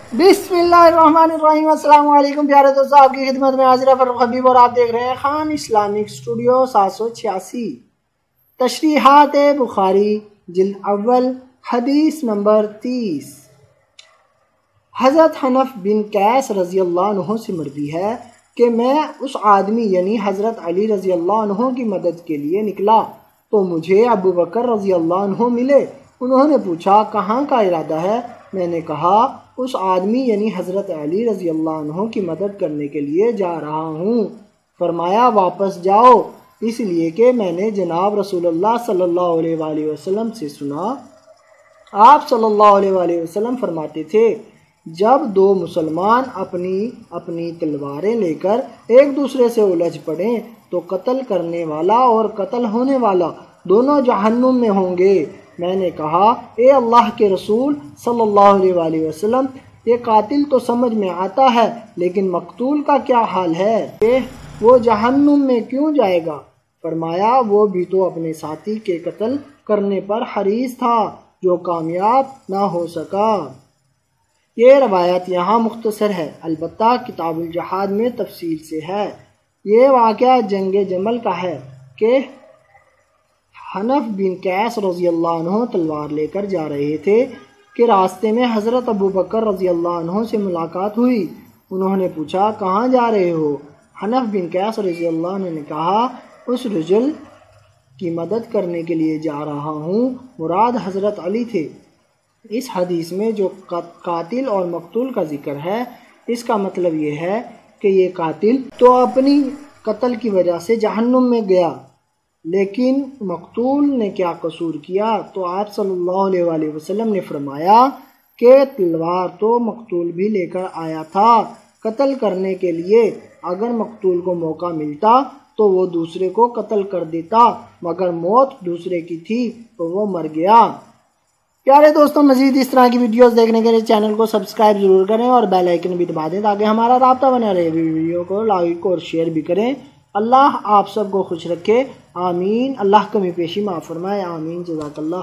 बिस्मिल्लाहिर्रहमानिर्रहीम। अस्सलाम वालेकुम प्यारे दोस्तों, आपकी खिदमत में हाजिर फरूक हबीब और आप देख रहे हैं खान इस्लामिक स्टूडियो 786। तशरीहात बुखारी जिल्द अव्वल हदीस नंबर 30। हज़रत हनफ बिन कैस रज़ी अल्लाह अन्हु से मरवी है कि मैं उस आदमी यानी हज़रत अली रज़ी अल्लाह अन्हु की मदद के लिए निकला तो मुझे अबू बकर रज़ी अल्लाह अन्हु मिले। उन्होंने पूछा कहाँ का इरादा है? मैंने कहा उस आदमी यानी हज़रत अली रज़ी अल्लाह अन्हु की मदद करने के लिए जा रहा हूँ। फरमाया वापस जाओ, इसलिए कि मैंने जनाब रसूलुल्लाह सल्लल्लाहु अलैहि वसल्लम से सुना। आप सल्लल्लाहु अलैहि वसल्लम फरमाते थे, जब दो मुसलमान अपनी अपनी तलवारें लेकर एक दूसरे से उलझ पड़ें तो कत्ल करने वाला और कत्ल होने वाला दोनों जहन्नुम में होंगे। मैंने कहा ए अल्लाह के रसूल सल्लल्लाहु अलैहि वसल्लम, ये कातिल तो समझ में आता है, लेकिन मकतूल का क्या हाल है? वो जहन्नुम में क्यों जाएगा? फरमाया वो भी तो अपने साथी के कत्ल करने पर हरीस था जो कामयाब ना हो सका। ये रवायत यहाँ मुख्तसर है, अलबत्ता किताबुल जहाद में तफसील से है। ये वाक़या जंग जमल का है कि हनफ बिन कैस रज़ी अल्लाह अन्हु तलवार लेकर जा रहे थे कि रास्ते में हज़रत अबू बकर रज़ी अल्लाह अन्हु से मुलाकात हुई। उन्होंने पूछा कहाँ जा रहे हो? हनफ बिन कैस रज़ी अल्लाह अन्हु ने कहा उस रजुल की मदद करने के लिए जा रहा हूँ। मुराद हज़रत अली थे। इस हदीस में जो कातिल और मकतूल का जिक्र है, इसका मतलब ये है कि ये कातिल तो अपनी कत्ल की वजह से जहन्नुम में गया, लेकिन मकतूल ने क्या कसूर किया? तो आप सल्लल्लाहु अलैहि वसल्लम ने फरमाया कि तलवार तो मकतूल भी लेकर आया था कत्ल करने के लिए। अगर मकतूल को मौका मिलता तो वो दूसरे को कत्ल कर देता, मगर मौत दूसरे की थी तो वो मर गया। प्यारे दोस्तों, मज़ीद इस तरह की वीडियोस देखने के लिए चैनल को सब्सक्राइब जरूर करें और बेल आइकन भी दबा दें ताकि हमारा राब्ता बना रहे। वीडियो को लाइक और शेयर भी करें। अल्लाह आप सबको खुश रखे, आमीन। अल्लाह कमी पेशी माफ़ फरमाए, आमीन। जज़ाकल्लाह।